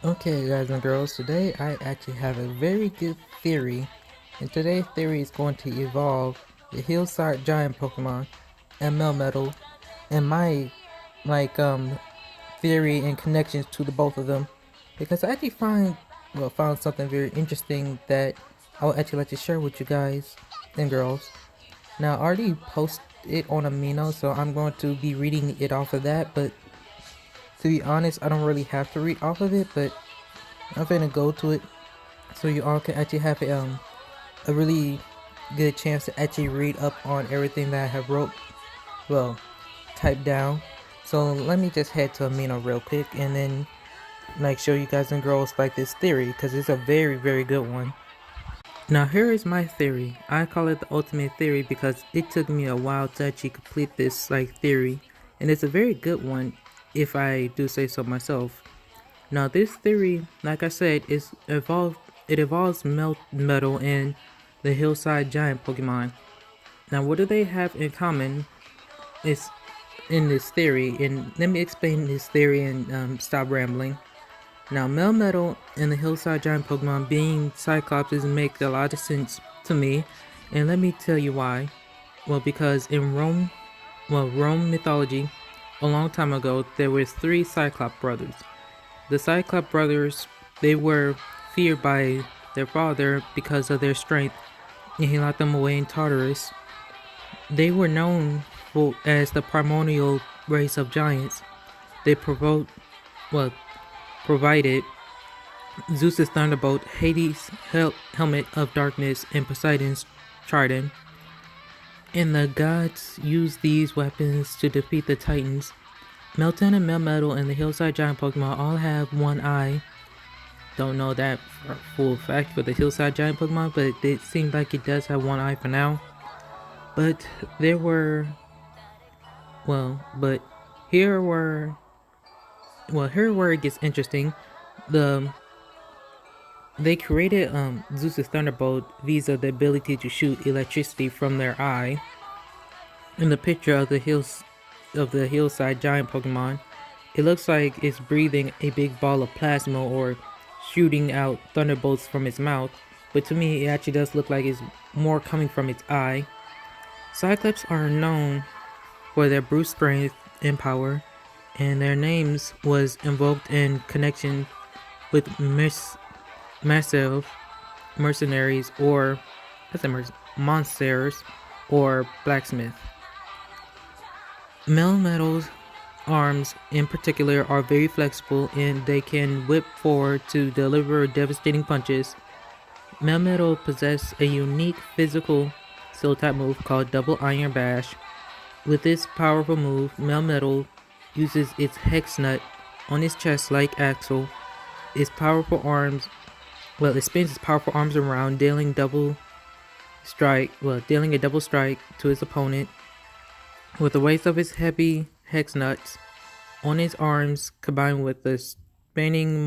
Okay, guys and girls, today I actually have a very good theory, and today's theory is going to evolve the hillside giant Pokemon and Melmetal, and my theory and connections to the both of them, because I actually found something very interesting that I would actually like to share with you guys and girls. Now, I already posted it on Amino, so I'm going to be reading it off of that, but to be honest, I don't really have to read off of it, but I'm gonna go to it so you all can actually have a really good chance to actually read up on everything that I have well typed down. So let me just head to Amino real quick and then show you guys and girls this theory, because it's a very good one. Now here is my theory. I call it the ultimate theory because it took me a while to actually complete this theory, and it's a very good one if I do say so myself. Now this theory, like I said, it evolves Melmetal and the hillside giant Pokemon. Now what do they have in common is in this theory, and let me explain this theory and stop rambling. Now Melmetal and the hillside giant Pokemon being Cyclopses make a lot of sense to me, and let me tell you why. Well, because in Rome mythology, a long time ago, there was three Cyclops brothers. The Cyclops brothers, they were feared by their father because of their strength, and he locked them away in Tartarus. They were known as the primordial race of giants. They well, provided Zeus's thunderbolt, Hades' helmet of darkness, and Poseidon's trident. And the gods used these weapons to defeat the Titans. Melton and Melmetal and the hillside giant Pokemon all have one eye. Don't know that for full fact for the hillside giant Pokemon, but it seemed like it does have one eye for now. But there were, but here were, here where it gets interesting. The They created Zeus's thunderbolt via the ability to shoot electricity from their eye. In the picture of the hillside giant Pokemon, it looks like it's breathing a big ball of plasma or shooting out thunderbolts from its mouth, but to me it actually does look like it's more coming from its eye. Cyclops are known for their brute strength and power, and their names was invoked in connection with massive mercenaries or monsters or blacksmith. Melmetal's arms in particular are very flexible and they can whip forward to deliver devastating punches. Melmetal possesses a unique physical steel type move called Double Iron Bash. With this powerful move, Melmetal uses its hex nut on its chest like Axel. Its powerful arms it spins its powerful arms around, dealing a double strike to its opponent. With the weight of its heavy hex nuts on its arms combined with the spinning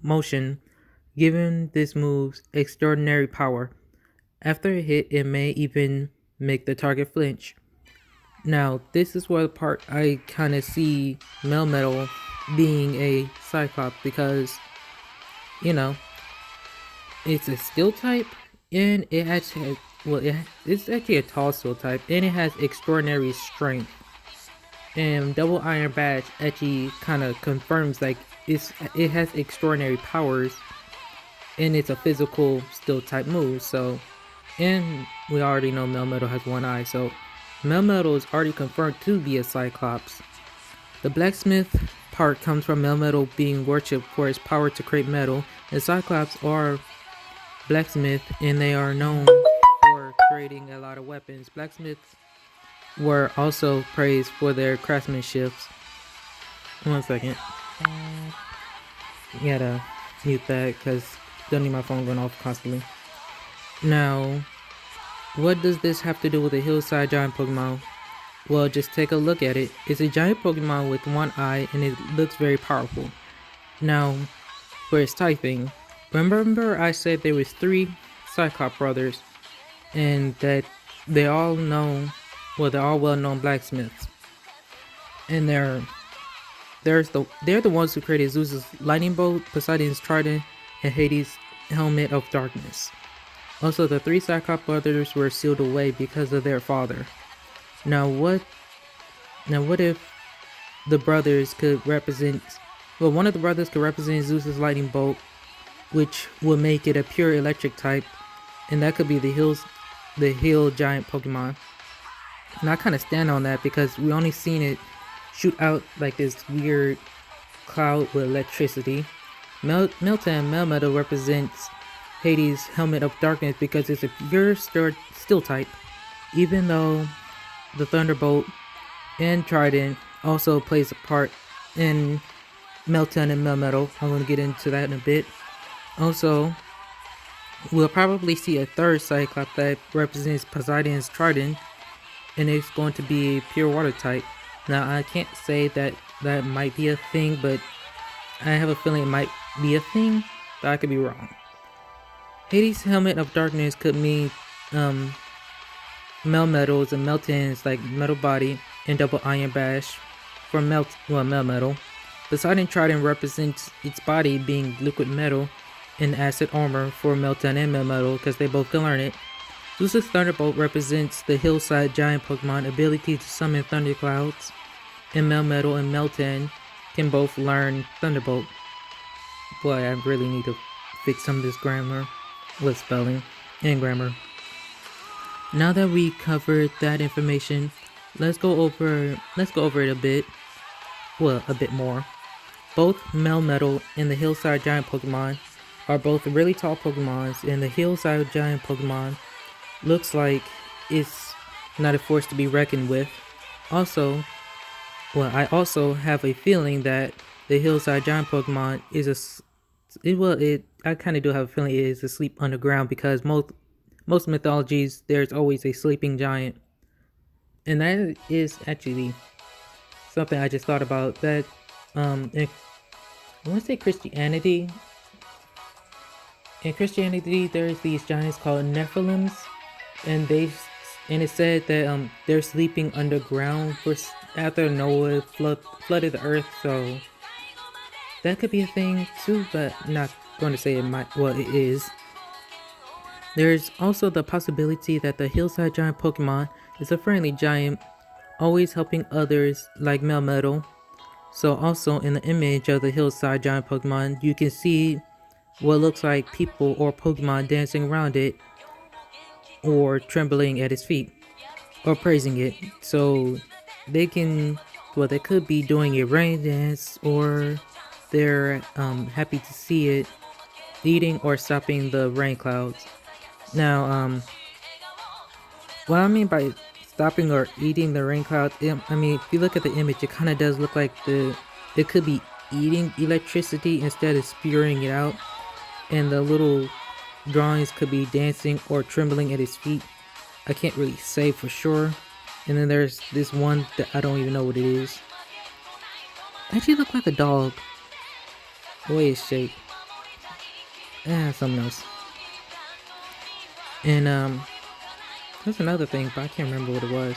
motion, giving this move extraordinary power. After a hit, it may even make the target flinch. Now, this is where the part I kind of see Melmetal being a Cyclops, because, you know, it's a steel type, and it actually it's actually a tall steel type, and it has extraordinary strength. And Double Iron Badge actually kind of confirms it has extraordinary powers, and it's a physical steel type move. So, and we already know Melmetal has one eye, so Melmetal is already confirmed to be a Cyclops. The blacksmith part comes from Melmetal being worshipped for its power to create metal, and Cyclops are blacksmith, and they are known for creating a lot of weapons. Blacksmiths were also praised for their craftsmanship. 1 second. You gotta mute that because don't need my phone going off constantly. Now, what does this have to do with a hillside giant Pokemon? Well, just take a look at it. It's a giant Pokemon with one eye, and it looks very powerful. Now, for its typing, remember I said there was three Cyclops brothers, and that they're all well-known blacksmiths. And they're the ones who created Zeus's lightning bolt, Poseidon's trident, and Hades' helmet of darkness. Also, the three Cyclops brothers were sealed away because of their father. Now what if the brothers could represent, well, one of the brothers could represent Zeus's lightning bolt, which would make it a pure electric type, and that could be the hill giant Pokemon. And I kind of stand on that because we only seen it shoot out like this weird cloud with electricity. Melmetal and Melmetal represents Hades' helmet of darkness because it's a pure steel type, even though the Thunderbolt and Trident also plays a part in Meltan and Melmetal. I'm going to get into that in a bit. Also, we'll probably see a third Cyclops that represents Poseidon's Trident, and it's going to be a pure water type. Now, I can't say that that might be a thing, but I have a feeling it might be a thing, but I could be wrong. Hades' helmet of darkness could mean Melmetals and Meltan's like metal body and double iron bash for Melmetal. Poseidon Trident represents its body being liquid metal and acid armor for Meltan and Melmetal because they both can learn it. Zeus's Thunderbolt represents the hillside giant Pokemon ability to summon thunderclouds, and Melmetal and Meltan can both learn Thunderbolt. Boy, I really need to fix some of this grammar with spelling and grammar. Now that we covered that information, let's go over it a bit. Well, a bit more. Both Melmetal and the hillside giant Pokemon are both really tall Pokemons, and the hillside giant Pokemon looks like it's not a force to be reckoned with. Also, I also have a feeling that the hillside giant Pokemon is I kind of do have a feeling it is asleep underground because most mythologies there's always a sleeping giant, and that is actually something I just thought about. That I want to say Christianity. In Christianity, there's these giants called Nephilims, and it said that they're sleeping underground after Noah flooded the earth. So that could be a thing too, but I'm not going to say it might. Well, it is. There's also the possibility that the hillside giant Pokemon is a friendly giant, always helping others like Melmetal. So also in the image of the hillside giant Pokemon, you can see what looks like people or Pokemon dancing around it, or trembling at its feet, or praising it. So they could be doing a rain dance, or they're happy to see it, eating or stopping the rain clouds. Now, what I mean by stopping or eating the rain clouds, I mean, if you look at the image, it kind of does look like it could be eating electricity instead of spewing it out, and the little drawings could be dancing or trembling at its feet. I can't really say for sure. And then there's this one that I don't even know what it is. Actually look like a dog, the way it's shaped. Something else. And there's another thing, but I can't remember what it was.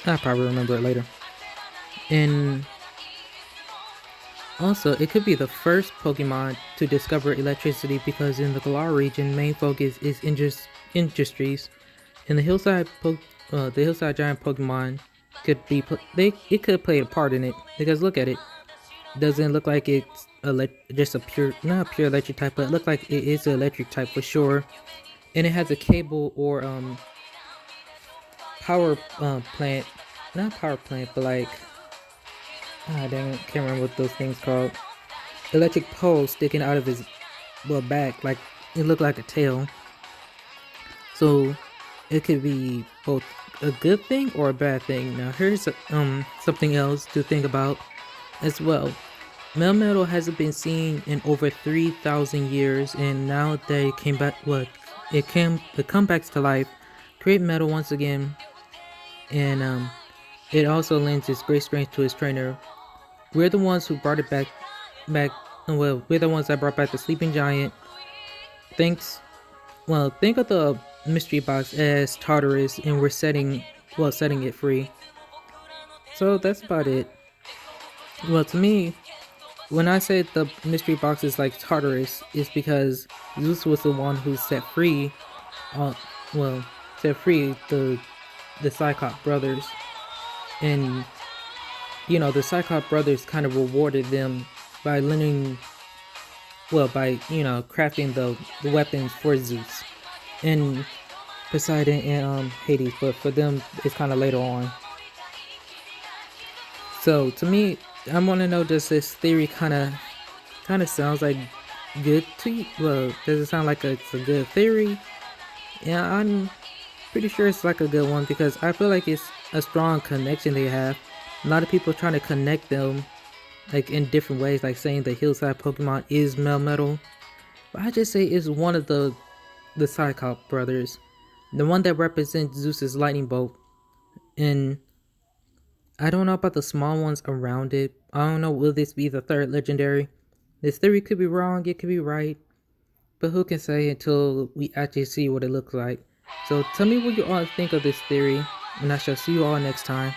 I'll probably remember it later. And also, it could be the first Pokemon to discover electricity because in the Galar region, main focus is industries, and the hillside giant Pokemon could could play a part in it because look at it. Doesn't look like it's just not a pure electric type, but it looks like it is an electric type for sure, and it has a cable or power plant, not power plant, but like. Dang, I can't remember what those things called. Electric pole sticking out of his back, like it looked like a tail. So it could be both a good thing or a bad thing. Now here's something else to think about as well. Melmetal hasn't been seen in over 3,000 years, and now that it came back, it come back to life, create metal once again, and it also lends its great strength to its trainer. We're the ones who brought it back. Well, we're the ones that brought back the sleeping giant. Think of the mystery box as Tartarus, and we're setting it free. So that's about it. Well, to me, when I say the mystery box is like Tartarus, it's because Zeus was the one who set free, uh, well, set free the Cyclop brothers, and the Cyclop brothers kind of rewarded them by lending, well, by crafting the weapons for Zeus and Poseidon and Hades, but for them it's kind of later on. So to me, I want to know, does this theory kind of sounds like good to you? Well, does it sound like it's a good theory? Yeah, I'm pretty sure it's like a good one because I feel like it's a strong connection they have. A lot of people trying to connect them like in different ways, like saying the hillside Pokemon is Melmetal. But I just say it's one of the Cyclop brothers, the one that represents Zeus's lightning bolt. And I don't know about the small ones around it. I don't know, will this be the third legendary? This theory could be wrong, it could be right, but who can say until we actually see what it looks like. So tell me what you all think of this theory, and I shall see you all next time.